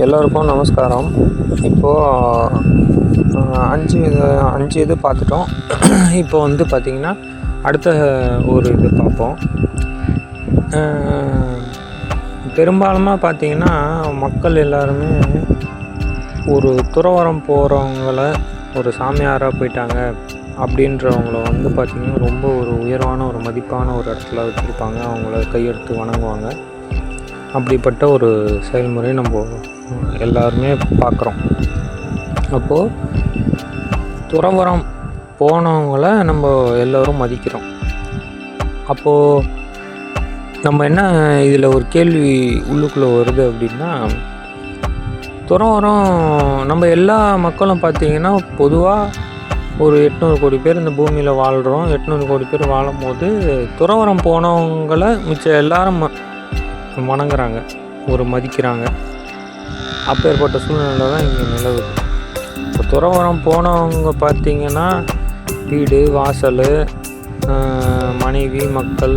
எல்லோருக்கும் நமஸ்காரம். இப்போது 5 இது பார்த்துட்டோம். இப்போ வந்து பார்த்திங்கன்னா அடுத்த ஒரு இது பார்ப்போம். பெரும்பாலுமாக பார்த்திங்கன்னா மக்கள் எல்லாருமே ஒரு துறவறம் போகிறவங்கள ஒரு சாமியாராக போயிட்டாங்க அப்படின்றவங்கள வந்து பார்த்திங்கன்னா ரொம்ப ஒரு உயர்வான ஒரு மதிப்பான ஒரு இடத்துல வச்சுருப்பாங்க. அவங்கள கையெடுத்து வணங்குவாங்க. அப்படிப்பட்ட ஒரு செயல்முறை நம்ம எல்லாருமே பார்க்குறோம். அப்போது துறவறம் போனவங்கள நம்ம எல்லோரும் மதிக்கிறோம். அப்போது நம்ம என்ன இதில் ஒரு கேள்வி உள்ளுக்குள்ளே வருது அப்படின்னா, துறவரம் நம்ம எல்லா மக்களும் பார்த்திங்கன்னா பொதுவாக ஒரு 800 கோடி பேர் இந்த பூமியில் வாழ்கிறோம். 800 கோடி பேர் வாழும் போது துறவரம் போனவங்களை மிச்சம் எல்லாரும் வணங்குறாங்க, ஒரு மதிக்கிறாங்க. அப்பேற்பட்ட சூழ்நிலை தான் இங்கே நிலவுது. இப்போ துறவரம் போனவங்க பார்த்திங்கன்னா வீடு வாசல், மனைவி, மக்கள்,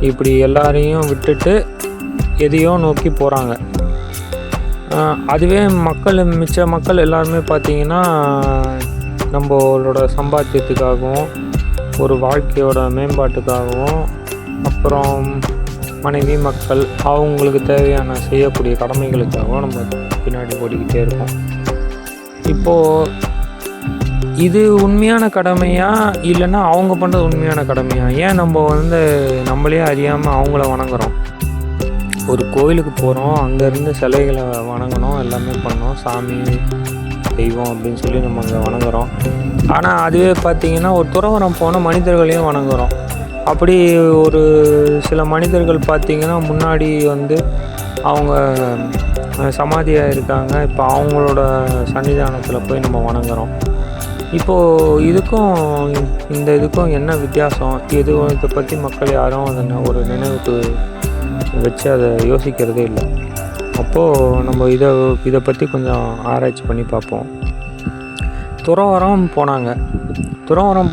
இப்படி எல்லாரையும் விட்டுட்டு எதையோ நோக்கி போகிறாங்க. அதுவே மிச்ச மக்கள் எல்லாருமே பார்த்திங்கன்னா நம்மளோட சம்பாத்தியத்துக்காகவும் ஒரு வாழ்க்கையோட மேம்பாட்டுக்காகவும் அப்புறம் மனைவி மக்கள் அவங்களுக்கு தேவையான செய்யக்கூடிய கடமைகளுக்காகவும் நம்ம பின்னாடி ஓடிக்கிட்டே இருக்கோம். இப்போது இது உண்மையான கடமையா இல்லைன்னா அவங்க பண்ணுறது உண்மையான கடமையா? ஏன் நம்ம வந்து நம்மளே அறியாமல் அவங்கள வணங்குறோம்? ஒரு கோயிலுக்கு போகிறோம், அங்கேருந்து சிலைகளை வணங்கணும், எல்லாமே பண்ணோம், சாமி தெய்வம் அப்படின்னு சொல்லி நம்ம அங்கே வணங்குறோம். ஆனால் அதுவே பார்த்திங்கன்னா ஒரு துறவரம் போன மனிதர்களையும் வணங்குறோம். அப்படி ஒரு சில மனிதர்கள் பார்த்திங்கன்னா முன்னாடி வந்து அவங்க சமாதியாக இருக்காங்க. இப்போ அவங்களோட சன்னிதானத்தில் போய் நம்ம வணங்குறோம். இப்போது இதுக்கும் என்ன வித்தியாசம்? இதை பற்றி மக்கள் யாரும் அதை ஒரு நினைவுக்கு வச்சு அதை யோசிக்கிறதே இல்லை. அப்போது நம்ம இதை பற்றி கொஞ்சம் ஆராய்ச்சி பண்ணி பார்ப்போம். துறவரம்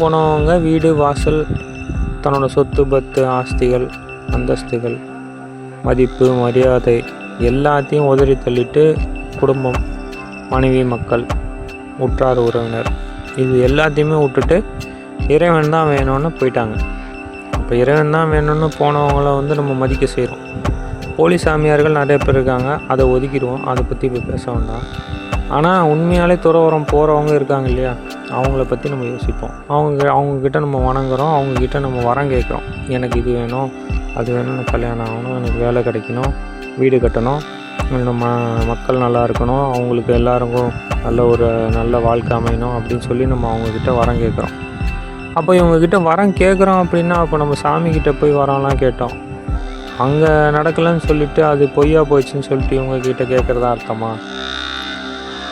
போனவங்க வீடு வாசல், தன்னோட சொத்து பத்து, ஆஸ்திகள், அந்தஸ்துகள், மதிப்பு, மரியாதை எல்லாத்தையும் உதறி தள்ளிட்டு குடும்பம், மனைவி, மக்கள், உற்றார் உறவினர் இது எல்லாத்தையுமே விட்டுட்டு இறைவன் தான் வேணும்னு போயிட்டாங்க. அப்போ இறைவன் தான் வேணும்னு போனவங்கள வந்து நம்ம மதிக்க செய்கிறோம். போலி சாமியார்கள் நிறைய பேர் இருக்காங்க, அதை ஒதுக்கிடுவோம், அதை பற்றி இப்போ பேச வேண்டாம். ஆனால் உண்மையாலே துறவரம் போகிறவங்க இருக்காங்க இல்லையா, அவங்கள பற்றி நம்ம யோசிப்போம். அவங்கக்கிட்ட நம்ம வணங்குறோம், அவங்கக்கிட்ட நம்ம வரம் கேட்குறோம். எனக்கு இது வேணும், அது வேணும், எனக்கு கல்யாணம் ஆகணும், எனக்கு வேலை கிடைக்கணும், வீடு கட்டணும், நம்ம மக்கள் நல்லா இருக்கணும், அவங்களுக்கு எல்லாருக்கும் நல்ல வாழ்க்கை அமையணும் அப்படின்னு சொல்லி நம்ம அவங்கக்கிட்ட வரம் கேட்குறோம். அப்போ இவங்கக்கிட்ட வரம் கேட்குறோம் அப்படின்னா அப்போ நம்ம சாமிக்கிட்ட போய் வரம்லாம் கேட்டோம், அங்கே நடக்கலைன்னு சொல்லிவிட்டு அது பொய்யா போயிடுச்சுன்னு சொல்லிட்டு இவங்கக்கிட்ட கேட்குறதா அர்த்தமா?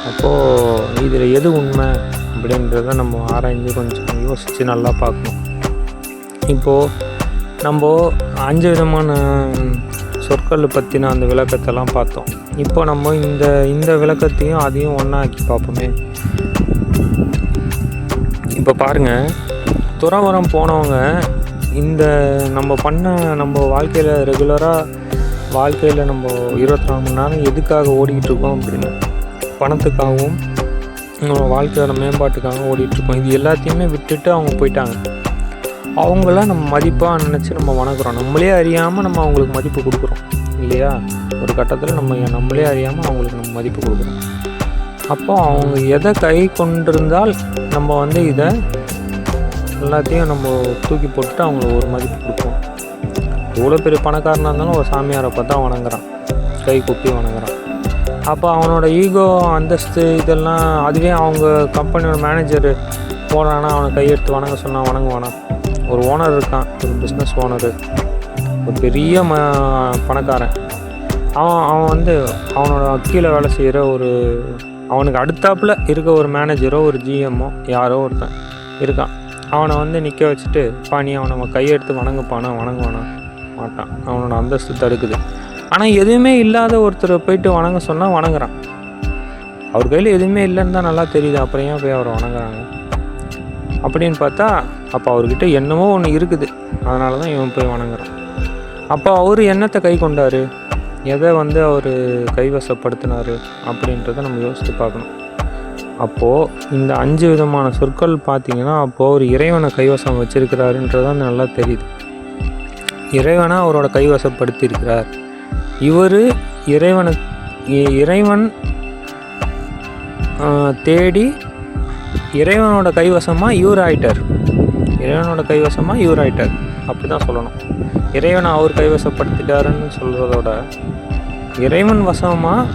அப்போது இதில் எது உண்மை அப்படின்றத நம்ம ஆராய்ஞ்சு கொஞ்சம் யோசித்து நல்லா பார்க்கணும். இப்போது நம்ம 5 விதமான சொற்கள் பற்றின அந்த விளக்கத்தெல்லாம் பார்த்தோம். இப்போ நம்ம இந்த விளக்கத்தையும் அதையும் ஒன்றாக்கி பார்ப்போமே. இப்போ பாருங்கள், துறவரம் போனவங்க நம்ம வாழ்க்கையில் ரெகுலராக நம்ம 24 மணி நேரம் எதுக்காக ஓடிக்கிட்டு இருக்கோம் அப்படின்னா பணத்துக்காகவும் நம்ம வாழ்க்கையோட மேம்பாட்டுக்காகவும் ஓடிட்டுருக்கோம். இது எல்லாத்தையுமே விட்டுட்டு அவங்க போயிட்டாங்க. அவங்கள நம்ம மதிப்பாக நினச்சி நம்ம வணங்குறோம். நம்மளே அறியாமல் நம்ம அவங்களுக்கு மதிப்பு கொடுக்குறோம் இல்லையா? ஒரு கட்டத்தில் நம்மளே அறியாமல் அவங்களுக்கு நம்ம மதிப்பு கொடுக்குறோம். அப்போ அவங்க எதை கை கொண்டிருந்தால் நம்ம வந்து இதை எல்லாத்தையும் நம்ம தூக்கி போட்டுட்டு அவங்கள ஒரு மதிப்பு கொடுப்போம். எவ்வளோ பெரிய பணக்காரனாக இருந்தாலும் ஒரு சாமியாரை பார்த்தா வணங்குறான், கை கூப்பி வணங்குறான். அப்போ அவனோட ஈகோ, அந்தஸ்து இதெல்லாம், அதுவே அவங்க கம்பெனியோட மேனேஜர் போனான்னா அவனை கையெடுத்து வணங்க சொன்னால் வணங்குவானா? ஒரு ஓனர் இருக்கான், ஒரு பிஸ்னஸ் ஓனரு, ஒரு பெரிய பணக்காரன், அவன் வந்து அவனோட கீழே வேலை செய்கிற அவனுக்கு அடுத்தாப்பில் இருக்க ஒரு மேனேஜரோ ஒரு ஜிஎம்மோ யாரோ ஒருத்தன் இருக்கான். அவனை வந்து நிற்க வச்சுட்டு நீ அவனை கையெடுத்து வணங்குவானா? மாட்டான். அவனோட அந்தஸ்து தடுக்குது. ஆனால் எதுவுமே இல்லாத ஒருத்தரை போயிட்டு வணங்க சொன்னால் வணங்குறான். அவர் கையில் எதுவுமே இல்லைன்னு தான் நல்லா தெரியுது, அப்புறம் ஏன் போய் அவரை வணங்குறாங்க அப்படின்னு பார்த்தா, அப்போ அவர்கிட்ட என்னமோ ஒன்று இருக்குது, அதனால தான் இவன் போய் வணங்குறான். அப்போ அவர் என்னத்தை கை கொண்டார்? எதை வந்து அவர் கைவசப்படுத்தினார் அப்படின்றத நம்ம யோசித்து பார்க்கணும். அப்போது இந்த 5 விதமான சொற்கள் பார்த்திங்கன்னா அப்போது ஒரு இறைவனை கைவசம் வச்சுருக்கிறாருன்றதான் நல்லா தெரியுது. இறைவனை அவரோட கைவசப்படுத்தியிருக்கிறார். இவர் இறைவன் தேடி இறைவனோட கைவசமாக இவர் ஆயிட்டார். அப்படி தான் சொல்லணும். இறைவனை அவர் கைவசப்படுத்திட்டாருன்னு சொல்கிறதோட இறைவன் வசமாக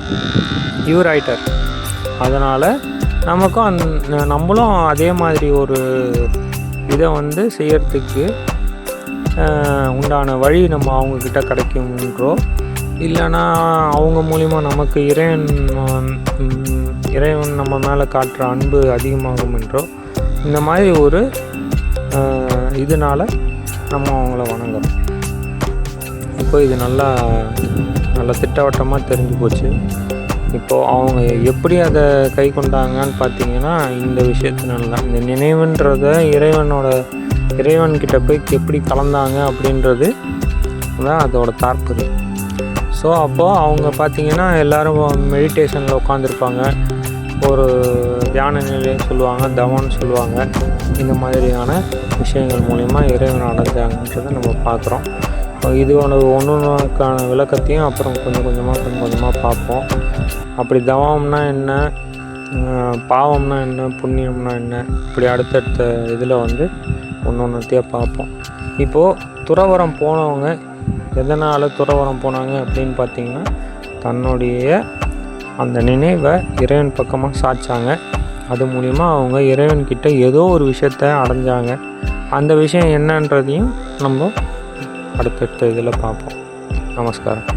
இவர் ஆயிட்டார். அதனால் நமக்கும் நம்மளும் அதே மாதிரி ஒரு இதை வந்து செய்யறதுக்கு உண்டான வழி நம்ம அவங்கக்கிட்ட கிடைக்கும்ன்றோ, இல்லைன்னா அவங்க மூலிமா நமக்கு இறைவன் நம்ம மேலே காட்டுற அன்பு அதிகமாகும் என்றோ, இந்த மாதிரி ஒரு இதனால் நம்ம அவங்கள வணங்குறோம். இப்போ இது நல்லா திட்டவட்டமாக தெரிஞ்சு போச்சு. இப்போது அவங்க எப்படி அதை கை கொண்டாங்கன்னு பார்த்தீங்கன்னா, இந்த விஷயத்தினால தான். இந்த நினைவுன்றதை இறைவன்கிட்ட போய் எப்படி கலந்தாங்க அப்படின்றது தான் அதோட தாற்பயம். ஸோ அப்போது அவங்க பார்த்திங்கன்னா எல்லோரும் மெடிடேஷனில் உட்காந்துருப்பாங்க, ஒரு தியான நிலைன்னு சொல்லுவாங்க, தவம்னு சொல்லுவாங்க. இந்த மாதிரியான விஷயங்கள் மூலிமா இறைவனை அடைஞ்சாங்கன்றதை நம்ம பார்க்குறோம். இது ஒன்றுக்கான விளக்கத்தையும் அப்புறம் கொஞ்சம் கொஞ்சமாக பார்ப்போம். அப்படி தவம்னா என்ன, பாவம்னா என்ன, புண்ணியம்னா என்ன, இப்படி அடுத்தடுத்த இதில் வந்து ஒன்றொன்றுத்தையாக பார்ப்போம். இப்போது துறவரம் போனவங்க எதனால் துறவரம் போனாங்க அப்படின்னு பார்த்திங்கன்னா, தன்னுடைய அந்த நினைவை இறைவன் பக்கமாக சாய்ச்சாங்க. அது மூலிமா அவங்க இறைவன்கிட்ட ஏதோ ஒரு விஷயத்தை அடைஞ்சாங்க. அந்த விஷயம் என்னன்றதையும் நம்ம அடுத்தடுத்த இதில் பார்ப்போம். நமஸ்காரம்.